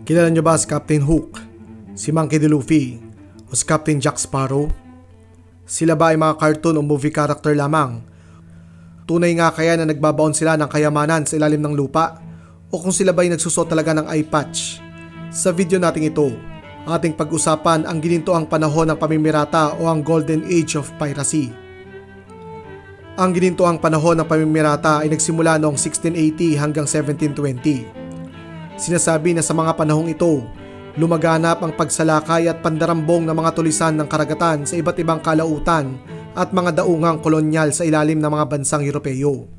Kilala niyo ba si Captain Hook, si Monkey D. Luffy, o si Captain Jack Sparrow? Sila ba ay mga cartoon o movie character lamang? Tunay nga kaya na nagbabaon sila ng kayamanan sa ilalim ng lupa? O kung sila ba ay nagsusot talaga ng eye patch? Sa video natin ito, ating pag-usapan ang ginintoang panahon ng pamimirata o ang Golden Age of Piracy. Ang ginintoang panahon ng pamimirata ay nagsimula noong 1680 hanggang 1720. Sinasabi na sa mga panahong ito, lumaganap ang pagsalakay at pandarambong ng mga tulisan ng karagatan sa iba't ibang kalautan at mga daungang kolonyal sa ilalim ng mga bansang Europeo.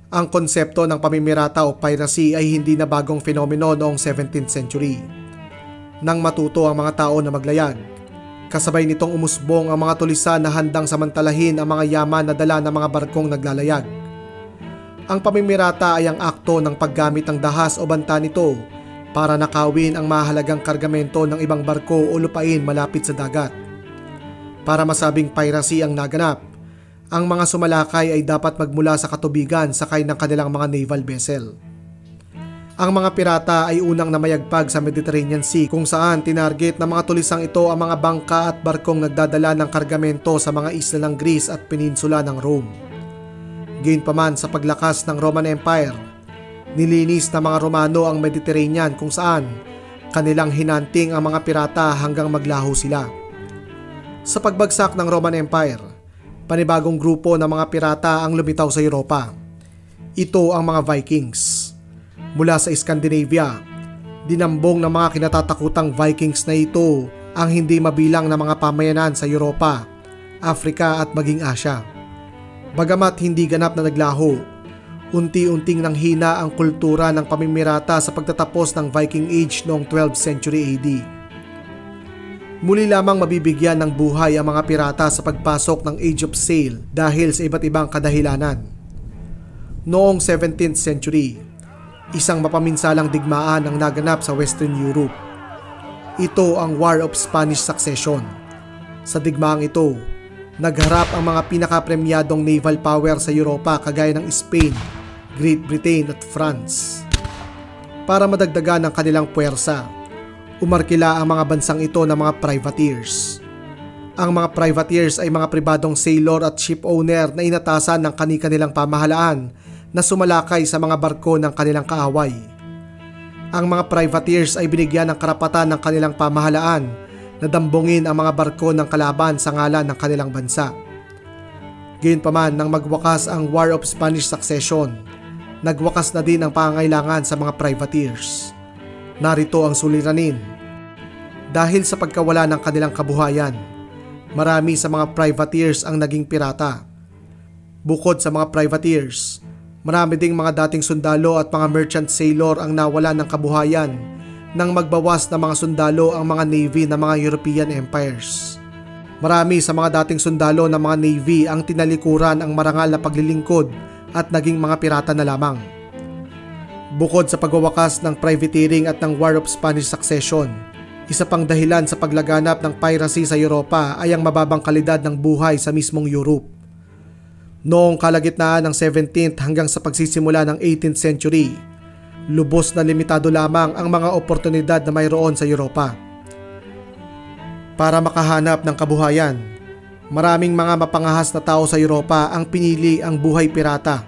Ang konsepto ng pamimirata o piracy ay hindi na bagong fenomeno noong 17th century. Nang matuto ang mga tao na maglayag, kasabay nitong umusbong ang mga tulisan na handang samantalahin ang mga yaman na dala ng mga barkong naglalayag. Ang pamimirata ay ang akto ng paggamit ng dahas o banta nito para nakawin ang mahalagang kargamento ng ibang barko o lupain malapit sa dagat. Para masabing piracy ang naganap, ang mga sumalakay ay dapat magmula sa katubigan sakay ng kanilang mga naval vessel. Ang mga pirata ay unang namayagpag sa Mediterranean Sea kung saan tinarget ng mga tulisang ito ang mga bangka at barkong nagdadala ng kargamento sa mga isla ng Greece at peninsula ng Rome. Gayunpaman sa paglakas ng Roman Empire, nilinis ng mga Romano ang Mediterranean kung saan kanilang hinanting ang mga pirata hanggang maglaho sila. Sa pagbagsak ng Roman Empire, panibagong grupo ng mga pirata ang lumitaw sa Europa. Ito ang mga Vikings. Mula sa Scandinavia, dinambong ng mga kinatatakutang Vikings na ito ang hindi mabilang na mga pamayanan sa Europa, Africa at maging Asia. Bagamat hindi ganap na naglaho, unti-unting nanghina ang kultura ng pamimirata sa pagtatapos ng Viking Age noong 12th century AD. Muli lamang mabibigyan ng buhay ang mga pirata sa pagpasok ng Age of Sail dahil sa iba't ibang kadahilanan. Noong 17th century, isang mapaminsalang digmaan ang naganap sa Western Europe. Ito ang War of Spanish Succession. Sa digmaang ito, nagharap ang mga pinakapremyadong naval power sa Europa kagaya ng Spain, Great Britain at France. Para madagdagan ang kanilang puwersa, umarkila ang mga bansang ito ng mga privateers. Ang mga privateers ay mga pribadong sailor at ship owner na inatasan ng kani-kanilang pamahalaan na sumalakay sa mga barko ng kanilang kaaway. Ang mga privateers ay binigyan ng karapatan ng kanilang pamahalaan na dambungin ang mga barko ng kalaban sa ngalan ng kanilang bansa. Gayunpaman, nang magwakas ang War of Spanish Succession, nagwakas na din ang pangangailangan sa mga privateers. Narito ang suliranin. Dahil sa pagkawala ng kanilang kabuhayan, marami sa mga privateers ang naging pirata. Bukod sa mga privateers, marami ding mga dating sundalo at mga merchant sailor ang nawala ng kabuhayan nang magbawas ng mga sundalo ang mga navy ng mga European empires. Marami sa mga dating sundalo ng mga navy ang tinalikuran ang marangal na paglilingkod at naging mga pirata na lamang. Bukod sa pagwawakas ng privateering at ng War of Spanish Succession, isa pang dahilan sa paglaganap ng piracy sa Europa ay ang mababang kalidad ng buhay sa mismong Europe. Noong kalagitnaan ng 17th hanggang sa pagsisimula ng 18th century, lubos na limitado lamang ang mga oportunidad na mayroon sa Europa. Para makahanap ng kabuhayan, maraming mga mapangahas na tao sa Europa ang pinili ang buhay pirata.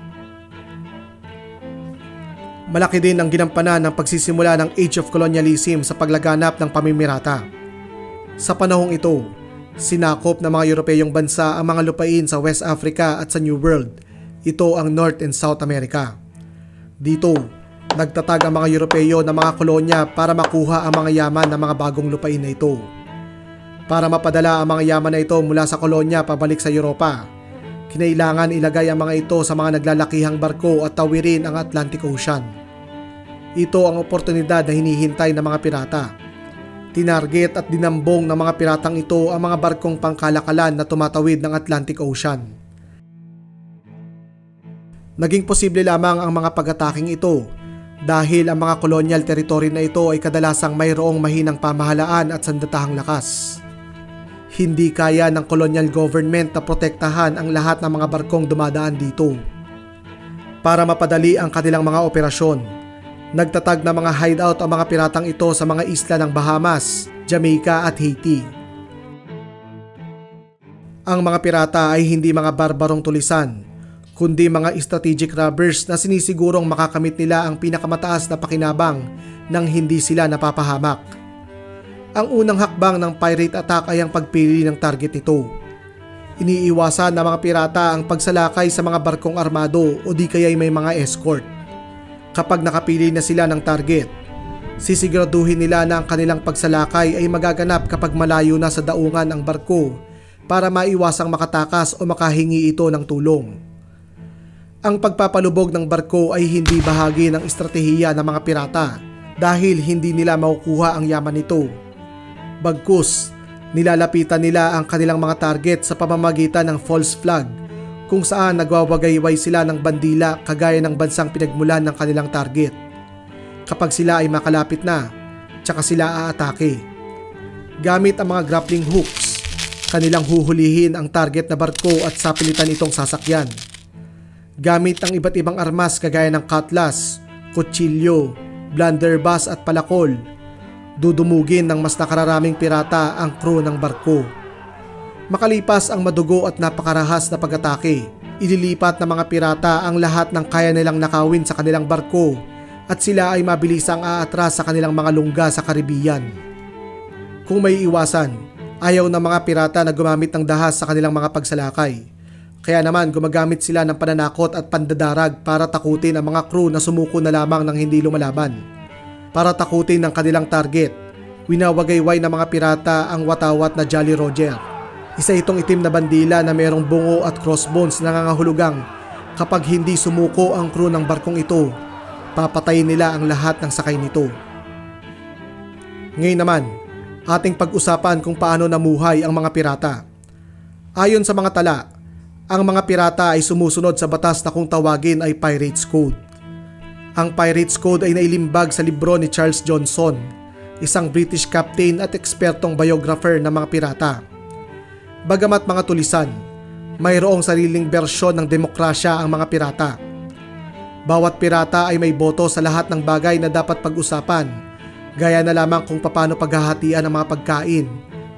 Malaki din ang ginampanan ng pagsisimula ng Age of Colonialism sa paglaganap ng pamimirata. Sa panahong ito, sinakop ng mga Europeyong bansa ang mga lupain sa West Africa at sa New World. Ito ang North and South America. Dito, nagtatag ang mga Europeyo ng mga kolonya para makuha ang mga yaman ng mga bagong lupain na ito. Para mapadala ang mga yaman na ito mula sa kolonya pabalik sa Europa, kinailangan ilagay ang mga ito sa mga naglalakihang barko at tawirin ang Atlantic Ocean. Ito ang oportunidad na hinihintay ng mga pirata. Tinarget at dinambong ng mga piratang ito ang mga barkong pangkalakalan na tumatawid ng Atlantic Ocean. Naging posible lamang ang mga pag-ataking ito dahil ang mga colonial territory na ito ay kadalasang mayroong mahinang pamahalaan at sandatahang lakas. Hindi kaya ng colonial government na protektahan ang lahat ng mga barkong dumadaan dito. Para mapadali ang kanilang mga operasyon, Nagtatag na mga hideout ang mga piratang ito sa mga isla ng Bahamas, Jamaica at Haiti. Ang mga pirata ay hindi mga barbarong tulisan, kundi mga strategic robbers na sinisigurong makakamit nila ang pinakamataas na pakinabang nang hindi sila napapahamak. Ang unang hakbang ng pirate attack ay ang pagpili ng target nito. Iniiwasan ng mga pirata ang pagsalakay sa mga barkong armado o di kaya'y may mga escort. Kapag nakapili na sila ng target, sisiguraduhin nila na ang kanilang pagsalakay ay magaganap kapag malayo na sa daungan ang barko para maiwasang makatakas o makahingi ito ng tulong. Ang pagpapalubog ng barko ay hindi bahagi ng estratehiya ng mga pirata dahil hindi nila makukuha ang yaman nito. Bagkus, nilalapitan nila ang kanilang mga target sa pamamagitan ng false flag kung saan nagwawagayway sila ng bandila kagaya ng bansang pinagmulan ng kanilang target. Kapag sila ay makalapit na, tsaka sila aatake. Gamit ang mga grappling hooks, kanilang huhulihin ang target na barko at sapilitan itong sasakyan. Gamit ang iba't ibang armas kagaya ng cutlass, kutsilyo, blunderbuss at palakol, dudumugin ng mas nakararaming pirata ang crew ng barko. Makalipas ang madugo at napakarahas na pag-atake, ililipat ng mga pirata ang lahat ng kaya nilang nakawin sa kanilang barko at sila ay mabilisang aatras sa kanilang mga lungga sa Caribbean. Kung may iwasan, ayaw ng mga pirata na gumamit ng dahas sa kanilang mga pagsalakay. Kaya naman gumagamit sila ng pananakot at pandadarag para takutin ang mga crew na sumuko na lamang ng hindi lumalaban. Para takutin ang kanilang target, winawagayway ng mga pirata ang watawat na Jolly Roger. Isa itong itim na bandila na mayroong bungo at crossbones na nangangahulugang kapag hindi sumuko ang crew ng barkong ito, papatayin nila ang lahat ng sakay nito. Ngayon naman, ating pag-usapan kung paano namuhay ang mga pirata. Ayon sa mga tala, ang mga pirata ay sumusunod sa batas na kung tawagin ay Pirates Code. Ang Pirates Code ay nailimbag sa libro ni Charles Johnson, isang British captain at ekspertong biographer ng mga pirata. Bagamat mga tulisan, mayroong sariling bersyon ng demokrasya ang mga pirata. Bawat pirata ay may boto sa lahat ng bagay na dapat pag-usapan, gaya na lamang kung paano paghahatian ang mga pagkain,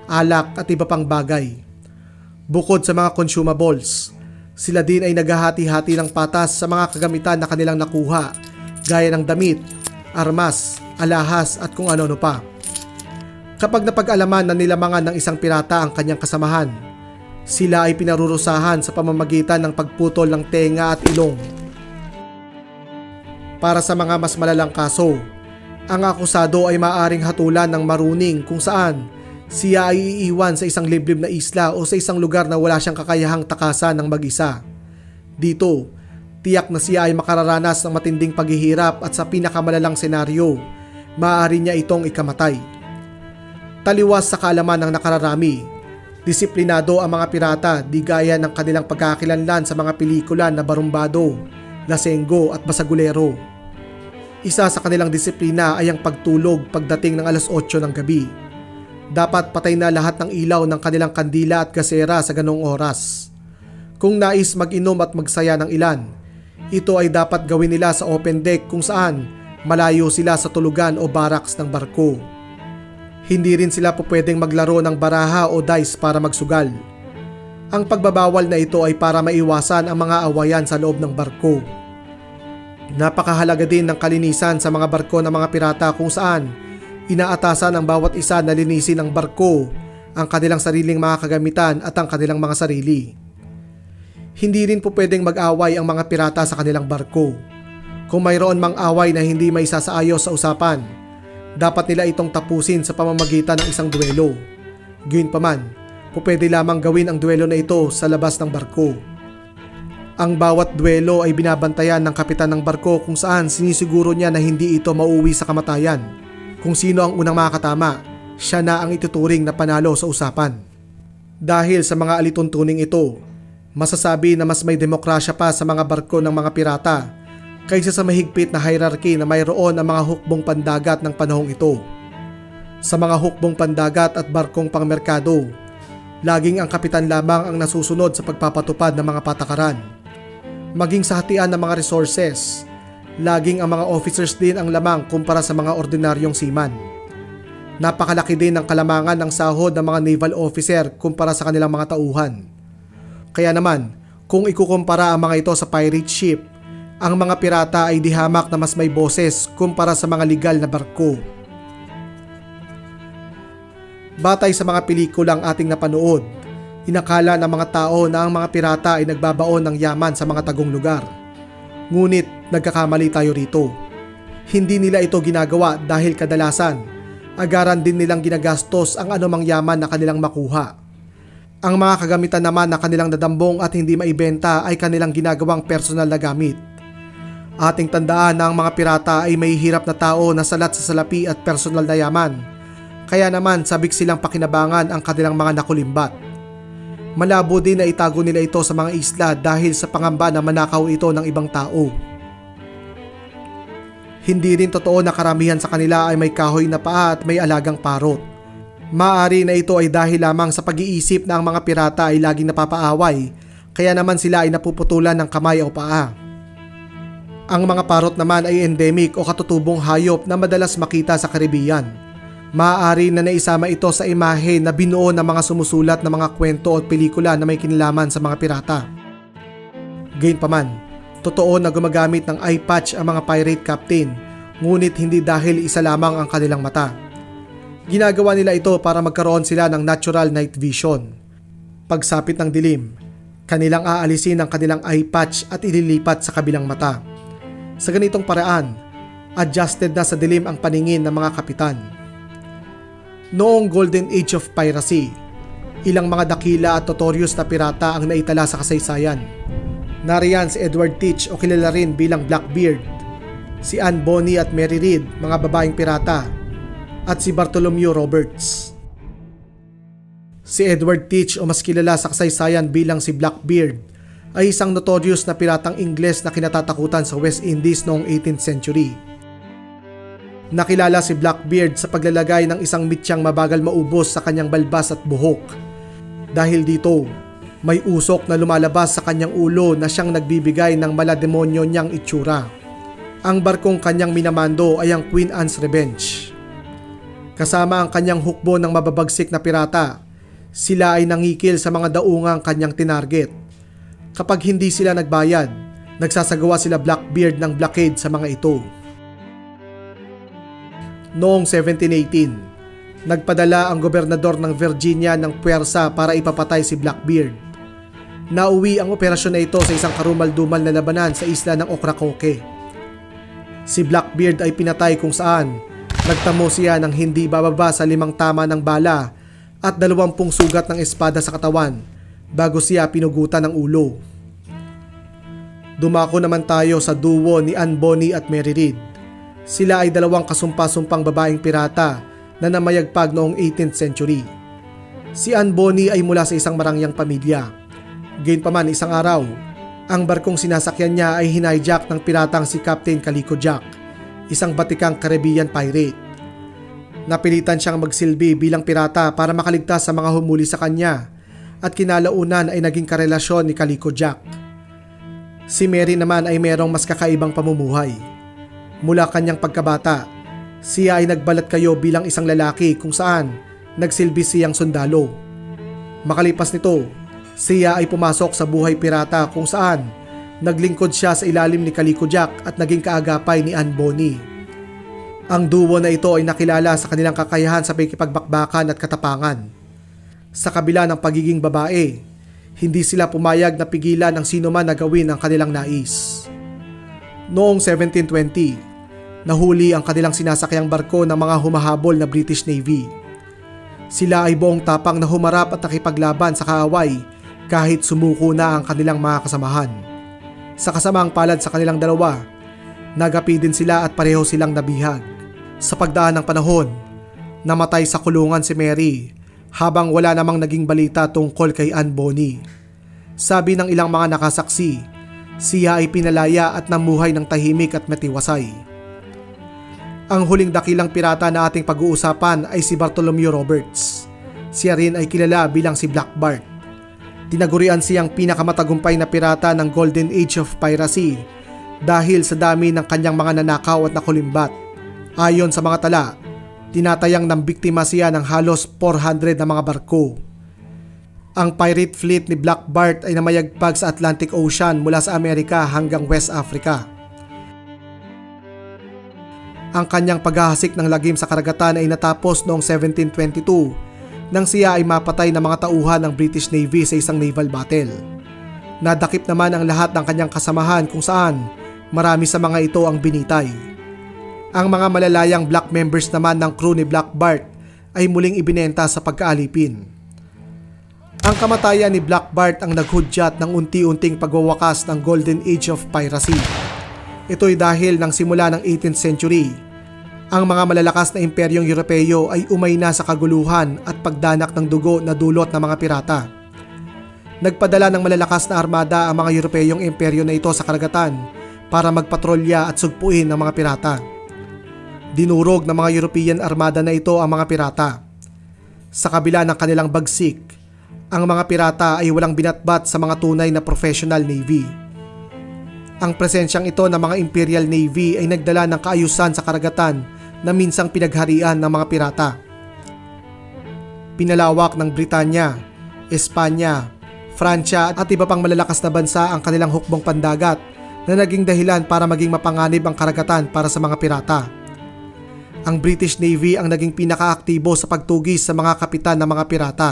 alak at iba pang bagay. Bukod sa mga consumables, sila din ay naghahati-hati ng patas sa mga kagamitan na kanilang nakuha, gaya ng damit, armas, alahas at kung ano-ano pa. Kapag napag-alaman na nilamangan ng isang pirata ang kanyang kasamahan, sila ay pinarurusahan sa pamamagitan ng pagputol ng tenga at ilong. Para sa mga mas malalang kaso, ang akusado ay maaaring hatulan ng maruning kung saan siya ay iiwan sa isang liblib na isla o sa isang lugar na wala siyang kakayahang takasan ng mag-isa. Dito, tiyak na siya ay makararanas ng matinding paghihirap at sa pinakamalalang senaryo, maaari niya itong ikamatay. Taliwas sa kaalaman ng nakararami, disiplinado ang mga pirata di gaya ng kanilang pagkakakilanlan sa mga pelikula na Barumbado, Lasenggo at Basagulero. Isa sa kanilang disiplina ay ang pagtulog pagdating ng alas 8 ng gabi. Dapat patay na lahat ng ilaw ng kanilang kandila at gasera sa ganong oras. Kung nais mag-inom at magsaya ng ilan, ito ay dapat gawin nila sa open deck kung saan malayo sila sa tulugan o barracks ng barko. Hindi rin sila pwedeng maglaro ng baraha o dice para magsugal. Ang pagbabawal na ito ay para maiwasan ang mga awayan sa loob ng barko. Napakahalaga din ng kalinisan sa mga barko ng mga pirata kung saan inaatasan ang bawat isa na linisin ang barko, ang kanilang sariling mga kagamitan at ang kanilang mga sarili. Hindi rin po pwedeng mag-away ang mga pirata sa kanilang barko. Kung mayroon mang away na hindi may isasaayos sa usapan, dapat nila itong tapusin sa pamamagitan ng isang duelo. Gayunpaman, pwede lamang gawin ang duelo na ito sa labas ng barko. Ang bawat duelo ay binabantayan ng kapitan ng barko kung saan sinisiguro niya na hindi ito mauwi sa kamatayan. Kung sino ang unang makakatama, siya na ang ituturing na panalo sa usapan. Dahil sa mga alituntuning ito, masasabi na mas may demokrasya pa sa mga barko ng mga pirata kaysa sa mahigpit na hierarchy na mayroon ang mga hukbong pandagat ng panahong ito. Sa mga hukbong pandagat at barkong pangmerkado, laging ang kapitan lamang ang nasusunod sa pagpapatupad ng mga patakaran. Maging sa hatian ng mga resources, Laging ang mga officers din ang lamang kumpara sa mga ordinaryong seaman. Napakalaki din ng kalamangan ng sahod ng mga naval officer kumpara sa kanilang mga tauhan. Kaya naman, kung ikukumpara ang mga ito sa pirate ship, ang mga pirata ay di hamak na mas may boses kumpara sa mga legal na barko. Batay sa mga pelikulang ating napanood, inakala ng mga tao na ang mga pirata ay nagbabaon ng yaman sa mga tagong lugar. Ngunit nagkakamali tayo rito. Hindi nila ito ginagawa dahil kadalasan, agaran din nilang ginagastos ang anumang yaman na kanilang makuha. Ang mga kagamitan naman na kanilang nadambong at hindi maibenta ay kanilang ginagawang personal na gamit. Ating tandaan na ang mga pirata ay may hirap na tao na salat sa salapi at personal na yaman. Kaya naman sabik silang pakinabangan ang kanilang mga nakulimbat. Malabo din na itago nila ito sa mga isla dahil sa pangamba na manakaw ito ng ibang tao. Hindi rin totoo na karamihan sa kanila ay may kahoy na paa at may alagang parot. Maaari na ito ay dahil lamang sa pag-iisip na ang mga pirata ay laging napapaaway, kaya naman sila ay napuputulan ng kamay o paa. Ang mga parot naman ay endemic o katutubong hayop na madalas makita sa Caribbean. Maaari na naisama ito sa imahe na binuo ng mga sumusulat ng mga kwento at pelikula na may kinalaman sa mga pirata. Gayunpaman, totoo na gumagamit ng eye patch ang mga pirate captain, ngunit hindi dahil isa lamang ang kanilang mata. Ginagawa nila ito para magkaroon sila ng natural night vision. Pagsapit ng dilim, kanilang aalisin ang kanilang eye patch at ililipat sa kabilang mata. Sa ganitong paraan, adjusted na sa dilim ang paningin ng mga kapitan. Noong Golden Age of Piracy, ilang mga dakila at notorious na pirata ang naitala sa kasaysayan. Nariyan si Edward Teach o kilala rin bilang Blackbeard, si Anne Bonny at Mary Read, mga babaeng pirata, at si Bartholomew Roberts. Si Edward Teach o mas kilala sa kasaysayan bilang si Blackbeard ay isang notorious na piratang Ingles na kinatatakutan sa West Indies noong 18th century. Nakilala si Blackbeard sa paglalagay ng isang mitsyang mabagal maubos sa kanyang balbas at buhok. Dahil dito, may usok na lumalabas sa kanyang ulo na siyang nagbibigay ng malademonyo niyang itsura. Ang barkong kanyang minamando ay ang Queen Anne's Revenge. Kasama ang kanyang hukbo ng mababagsik na pirata, sila ay nangikil sa mga daungang kanyang tinarget. Kapag hindi sila nagbayad, nagsasagawa sila Blackbeard ng blockade sa mga ito. Noong 1718, nagpadala ang gobernador ng Virginia ng puwersa para ipapatay si Blackbeard. Nauwi ang operasyon na ito sa isang karumal-dumal na labanan sa isla ng Ocracoke. Si Blackbeard ay pinatay kung saan nagtamo siya ng hindi bababa sa 5 tama ng bala at 20 sugat ng espada sa katawan bago siya pinugutan ng ulo. Dumako naman tayo sa duo ni Anne Bonny at Mary Read. Sila ay 2 kasumpa-sumpang babaeng pirata na namayagpag noong 18th century. Si Anne Bonny ay mula sa isang marangyang pamilya. Gayunpaman isang araw, ang barkong sinasakyan niya ay hinijack ng piratang si Captain Calico Jack, isang batikang Caribbean pirate. Napilitan siyang magsilbi bilang pirata para makaligtas sa mga humuli sa kanya at kinalaunan ay naging karelasyon ni Calico Jack. Si Mary naman ay merong mas kakaibang pamumuhay. Mula kanyang pagkabata, siya ay nagbalat kayo bilang isang lalaki kung saan nagsilbi siyang sundalo. Makalipas nito, siya ay pumasok sa buhay pirata kung saan naglingkod siya sa ilalim ni Calico Jack at naging kaagapay ni Anne Bonny. Ang duo na ito ay nakilala sa kanilang kakayahan sa pakikipagbakbakan at katapangan. Sa kabila ng pagiging babae, hindi sila pumayag na pigilan ng sino man na gawin ang kanilang nais. Noong 1720, nahuli ang kanilang sinasakyang barko ng mga humahabol na British Navy. Sila ay buong tapang na humarap at nakipaglaban sa kaaway kahit sumuko na ang kanilang mga kasamahan. Sa kasamang palad sa kanilang dalawa, nagapi din sila at pareho silang nabihag. Sa pagdaan ng panahon, namatay sa kulungan si Mary habang wala namang naging balita tungkol kay Anne Bonny. Sabi ng ilang mga nakasaksi, siya ay pinalaya at namuhay ng tahimik at matiwasay. Ang huling dakilang pirata na ating pag-uusapan ay si Bartholomew Roberts. Siya rin ay kilala bilang si Black Bart. Tinagurian siyang pinakamatagumpay na pirata ng Golden Age of Piracy dahil sa dami ng kanyang mga nanakaw at nakulimbat. Ayon sa mga tala, tinatayang ng biktima siya ng halos 400 na mga barko. Ang pirate fleet ni Black Bart ay namayagpag sa Atlantic Ocean mula sa Amerika hanggang West Africa. Ang kanyang paghahasik ng lagim sa karagatan ay natapos noong 1722 nang siya ay mapatay ng mga tauhan ng British Navy sa isang naval battle. Nadakip naman ang lahat ng kanyang kasamahan kung saan marami sa mga ito ang binitay. Ang mga malalayang black members naman ng crew ni Black Bart ay muling ibinenta sa pagkaalipin. Ang kamatayan ni Black Bart ang naghudyat ng unti-unting pagwawakas ng Golden Age of Piracy. Ito'y dahil nang simula ng 18th century, ang mga malalakas na imperyong Europeo ay umay na sa kaguluhan at pagdanak ng dugo na dulot ng mga pirata. Nagpadala ng malalakas na armada ang mga Europeyong imperyo na ito sa karagatan para magpatrolya at sugpuin ang mga pirata. Dinurog ng mga European armada na ito ang mga pirata. Sa kabila ng kanilang bagsik, ang mga pirata ay walang binatbat sa mga tunay na professional navy. Ang presensyang ito ng mga Imperial Navy ay nagdala ng kaayusan sa karagatan na minsang pinagharian ng mga pirata. Pinalawak ng Britanya, Espanya, Fransya at iba pang malalakas na bansa ang kanilang hukbong pandagat na naging dahilan para maging mapanganib ang karagatan para sa mga pirata. Ang British Navy ang naging pinakaaktibo sa pagtugis sa mga kapitan ng mga pirata.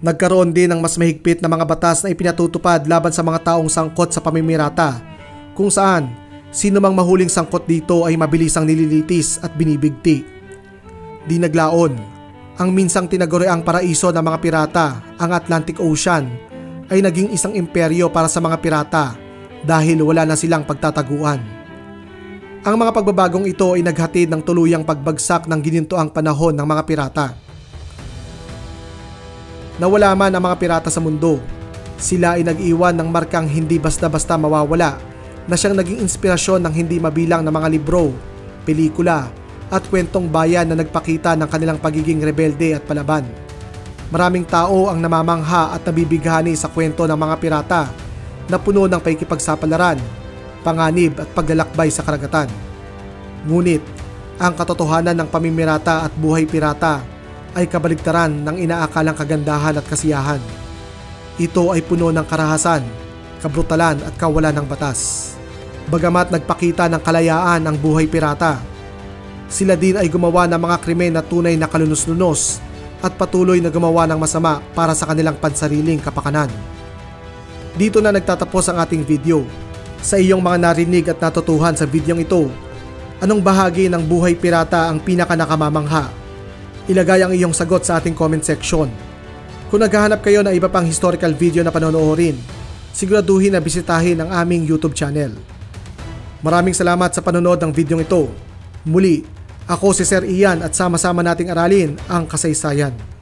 Nagkaroon din ng mas mahigpit na mga batas na ipinatutupad laban sa mga taong sangkot sa pamimirata, kung saan sino mang mahuling sangkot dito ay mabilisang nililitis at binibigti. Di naglaon, ang minsang tinaguriang paraiso ng mga pirata, ang Atlantic Ocean, ay naging isang imperyo para sa mga pirata dahil wala na silang pagtataguan. Ang mga pagbabagong ito ay naghatid ng tuluyang pagbagsak ng ginintoang panahon ng mga pirata. Nawala man ang mga pirata sa mundo, sila ay nag-iwan ng markang hindi basta-basta mawawala na siyang naging inspirasyon ng hindi mabilang na mga libro, pelikula at kwentong bayan na nagpakita ng kanilang pagiging rebelde at palaban. Maraming tao ang namamangha at nabibighani sa kwento ng mga pirata na puno ng pakikipagsapalaran, panganib at paglalakbay sa karagatan. Ngunit, ang katotohanan ng pamimirata at buhay pirata ay kabaligtaran ng inaakalang kagandahan at kasiyahan. Ito ay puno ng karahasan, kabrutalan at kawalan ng batas. Bagamat nagpakita ng kalayaan ang buhay pirata, sila din ay gumawa ng mga krimen na tunay na kalunos-lunos at patuloy na gumawa ng masama para sa kanilang pansariling kapakanan. Dito na nagtatapos ang ating video. Sa iyong mga narinig at natutuhan sa videong ito, anong bahagi ng buhay pirata ang pinaka nakamamangha? Ilagay ang iyong sagot sa ating comment section. Kung naghahanap kayo ng iba pang historical video na panonoorin, siguraduhin na bisitahin ang aming YouTube channel. Maraming salamat sa panonood ng videong ito. Muli, ako si Sir Ian at sama-sama nating aralin ang kasaysayan.